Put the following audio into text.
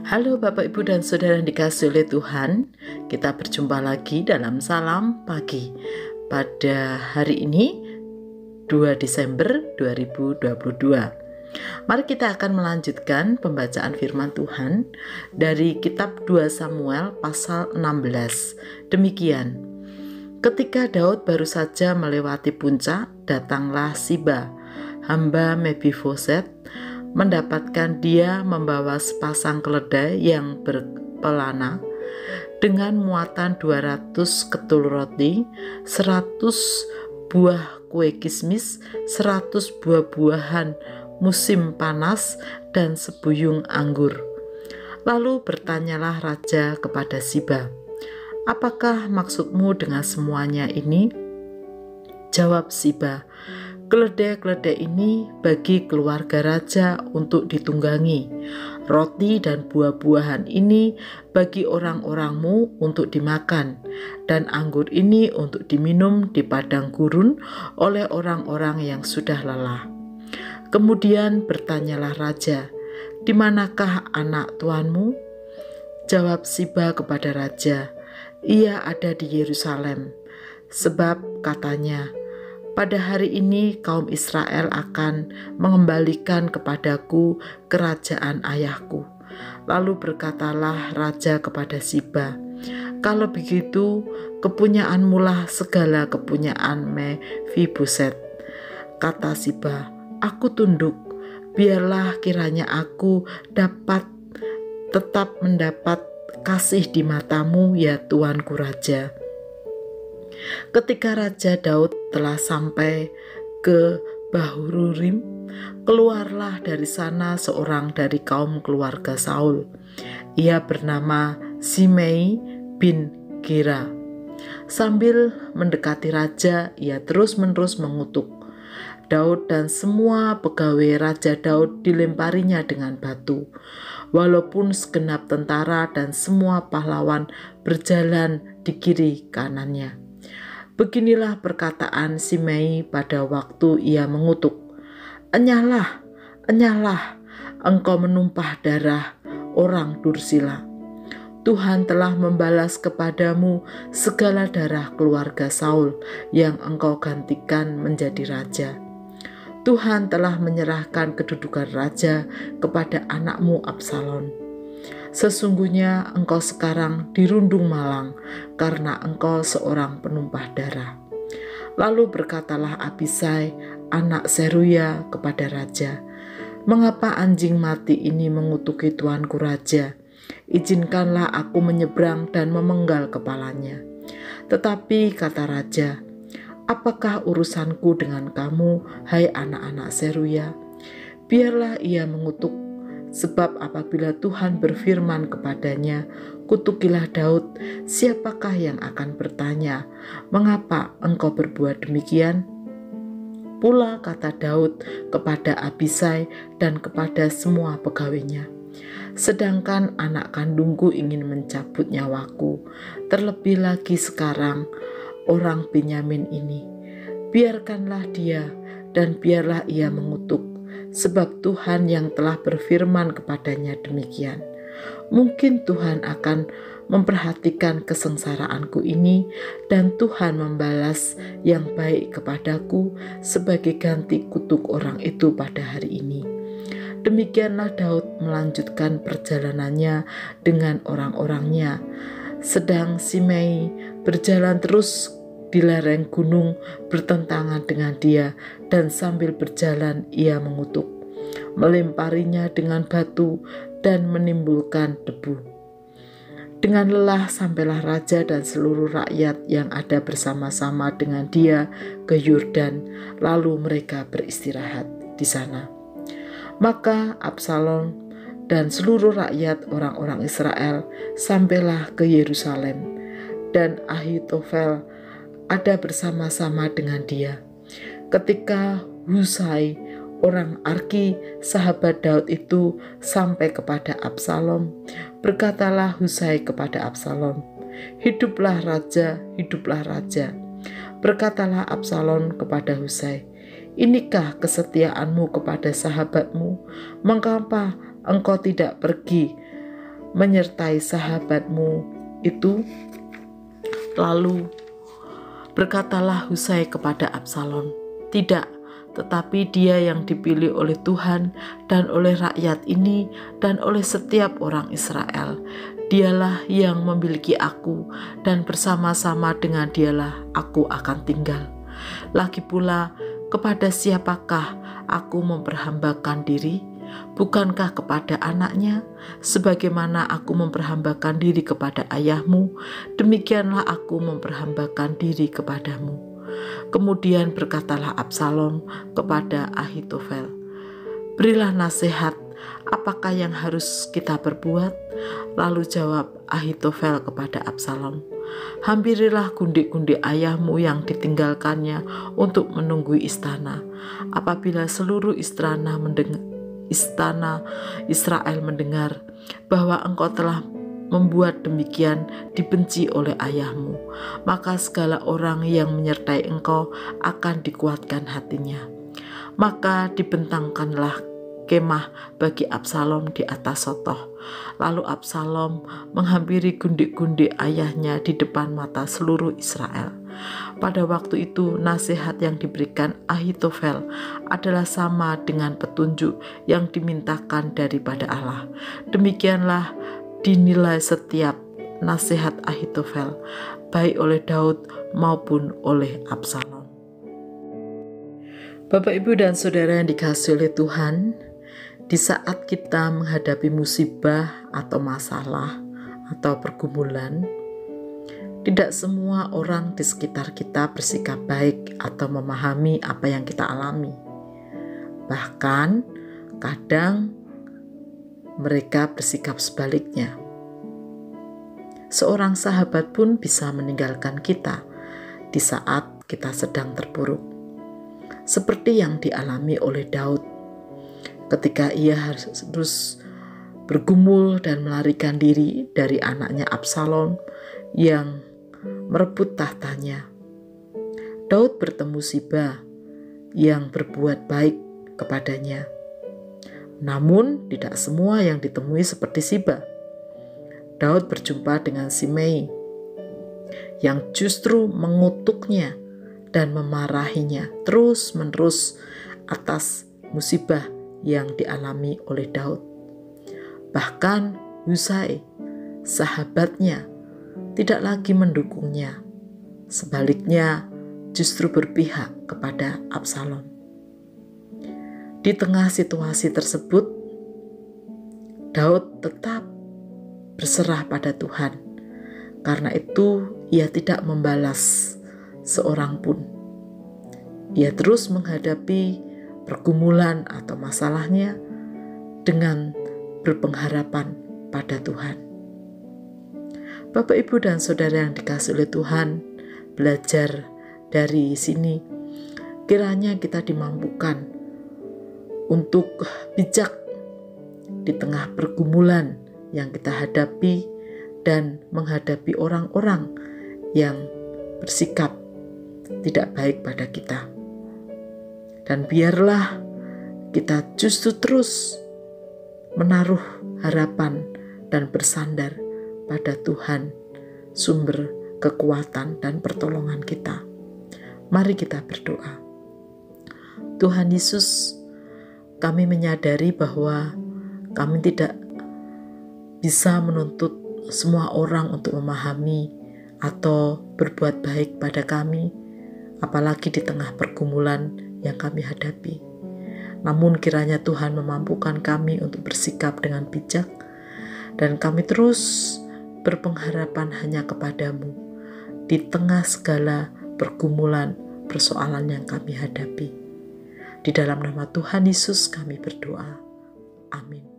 Halo Bapak Ibu dan Saudara yang dikasihi oleh Tuhan, kita berjumpa lagi dalam Salam Pagi pada hari ini 2 Desember 2022. Mari kita akan melanjutkan pembacaan firman Tuhan dari kitab 2 Samuel pasal 16. Demikian, ketika Daud baru saja melewati puncak, datanglah Siba, hamba Mefiboset, mendapatkan dia membawa sepasang keledai yang berpelana dengan muatan 200 ketul roti, 100 buah kue kismis, 100 buah-buahan musim panas, dan sebuyung anggur. Lalu bertanyalah raja kepada Siba, "Apakah maksudmu dengan semuanya ini?" Jawab Siba, "Keledai-keledai ini bagi keluarga raja untuk ditunggangi. Roti dan buah-buahan ini bagi orang-orangmu untuk dimakan, dan anggur ini untuk diminum di padang gurun oleh orang-orang yang sudah lelah." Kemudian bertanyalah raja, "Di manakah anak tuanmu?" Jawab Siba kepada raja, "Ia ada di Yerusalem, sebab katanya, pada hari ini kaum Israel akan mengembalikan kepadaku kerajaan ayahku." Lalu berkatalah raja kepada Siba, "Kalau begitu, kepunyaanmulah segala kepunyaan Mefiboset." Kata Siba, "Aku tunduk, biarlah kiranya aku dapat tetap mendapat kasih di matamu, ya tuanku raja." Ketika Raja Daud telah sampai ke Bahurim, keluarlah dari sana seorang dari kaum keluarga Saul. Ia bernama Simei bin Gera. Sambil mendekati raja, ia terus-menerus mengutuk Daud, dan semua pegawai Raja Daud dilemparinya dengan batu. Walaupun segenap tentara dan semua pahlawan berjalan di kiri kanannya. Beginilah perkataan Simei pada waktu ia mengutuk, "Enyahlah, enyahlah, engkau menumpah darah orang dursila. Tuhan telah membalas kepadamu segala darah keluarga Saul yang engkau gantikan menjadi raja. Tuhan telah menyerahkan kedudukan raja kepada anakmu Absalom. Sesungguhnya engkau sekarang dirundung malang karena engkau seorang penumpah darah." Lalu berkatalah Abisai, anak Seruya, kepada raja, "Mengapa anjing mati ini mengutuki tuanku raja? Izinkanlah aku menyeberang dan memenggal kepalanya." Tetapi kata raja, "Apakah urusanku dengan kamu, hai anak-anak Seruya? Biarlah ia mengutuk, sebab apabila Tuhan berfirman kepadanya, 'Kutukilah Daud,' siapakah yang akan bertanya, 'Mengapa engkau berbuat demikian?'" Pula kata Daud kepada Abisai dan kepada semua pegawainya, "Sedangkan anak kandungku ingin mencabut nyawaku, terlebih lagi sekarang orang Benyamin ini. Biarkanlah dia, dan biarlah ia mengutuk, sebab Tuhan yang telah berfirman kepadanya demikian. Mungkin Tuhan akan memperhatikan kesengsaraanku ini, dan Tuhan membalas yang baik kepadaku sebagai ganti kutuk orang itu pada hari ini." Demikianlah Daud melanjutkan perjalanannya dengan orang-orangnya, sedang Simei berjalan terus di lereng gunung bertentangan dengan dia, dan sambil berjalan ia mengutuk, melemparinya dengan batu dan menimbulkan debu. Dengan lelah sampailah raja dan seluruh rakyat yang ada bersama-sama dengan dia ke Yordan, lalu mereka beristirahat di sana. Maka Absalom dan seluruh rakyat orang-orang Israel sampailah ke Yerusalem, dan Ahitofel ada bersama-sama dengan dia. Ketika Husai, orang Arki, sahabat Daud itu sampai kepada Absalom, berkatalah Husai kepada Absalom, "Hiduplah raja, hiduplah raja." Berkatalah Absalom kepada Husai, "Inikah kesetiaanmu kepada sahabatmu? Mengapa engkau tidak pergi menyertai sahabatmu itu. Lalu berkatalah Husai kepada Absalom, "Tidak, tetapi dia yang dipilih oleh Tuhan dan oleh rakyat ini dan oleh setiap orang Israel. Dialah yang memiliki aku, dan bersama-sama dengan dialah aku akan tinggal. Lagi pula, kepada siapakah aku memperhambakan diri? Bukankah kepada anaknya? Sebagaimana aku memperhambakan diri kepada ayahmu, demikianlah aku memperhambakan diri kepadamu." Kemudian berkatalah Absalom kepada Ahitofel, "Berilah nasihat, apakah yang harus kita perbuat?" Lalu jawab Ahitofel kepada Absalom, "Hampirilah gundik-gundik ayahmu yang ditinggalkannya untuk menunggu istana. Apabila seluruh istana Israel mendengar bahwa engkau telah membuat demikian dibenci oleh ayahmu, maka segala orang yang menyertai engkau akan dikuatkan hatinya." Maka dibentangkanlah kemah bagi Absalom di atas sotoh. Lalu Absalom menghampiri gundik-gundik ayahnya di depan mata seluruh Israel. Pada waktu itu nasihat yang diberikan Ahitofel adalah sama dengan petunjuk yang dimintakan daripada Allah. Demikianlah dinilai setiap nasihat Ahitofel, baik oleh Daud maupun oleh Absalom. Bapak, Ibu, dan Saudara yang dikasihi oleh Tuhan, di saat kita menghadapi musibah atau masalah atau pergumulan, tidak semua orang di sekitar kita bersikap baik atau memahami apa yang kita alami. Bahkan kadang mereka bersikap sebaliknya. Seorang sahabat pun bisa meninggalkan kita di saat kita sedang terpuruk, seperti yang dialami oleh Daud ketika ia harus bergumul dan melarikan diri dari anaknya Absalom yang merebut tahtanya. Daud bertemu Siba yang berbuat baik kepadanya. Namun tidak semua yang ditemui seperti Siba. Daud berjumpa dengan Simei yang justru mengutuknya dan memarahinya terus-menerus atas musibah yang dialami oleh Daud. Bahkan Husai, sahabatnya, tidak lagi mendukungnya. Sebaliknya, justru berpihak kepada Absalom. Di tengah situasi tersebut, Daud tetap berserah pada Tuhan. Karena itu, ia tidak membalas seorang pun. Ia terus menghadapi pergumulan atau masalahnya dengan berpengharapan pada Tuhan. Bapak, Ibu, dan Saudara yang dikasihi oleh Tuhan, belajar dari sini, kiranya kita dimampukan untuk bijak di tengah pergumulan yang kita hadapi dan menghadapi orang-orang yang bersikap tidak baik pada kita. Dan biarlah kita justru terus menaruh harapan dan bersandar pada Tuhan, sumber kekuatan dan pertolongan kita. Mari kita berdoa. Tuhan Yesus, kami menyadari bahwa kami tidak bisa menuntut semua orang untuk memahami atau berbuat baik pada kami, apalagi di tengah pergumulan yang kami hadapi. Namun kiranya Tuhan memampukan kami untuk bersikap dengan bijak, dan kami terus berpengharapan hanya kepadamu di tengah segala pergumulan persoalan yang kami hadapi. Di dalam nama Tuhan Yesus kami berdoa. Amin.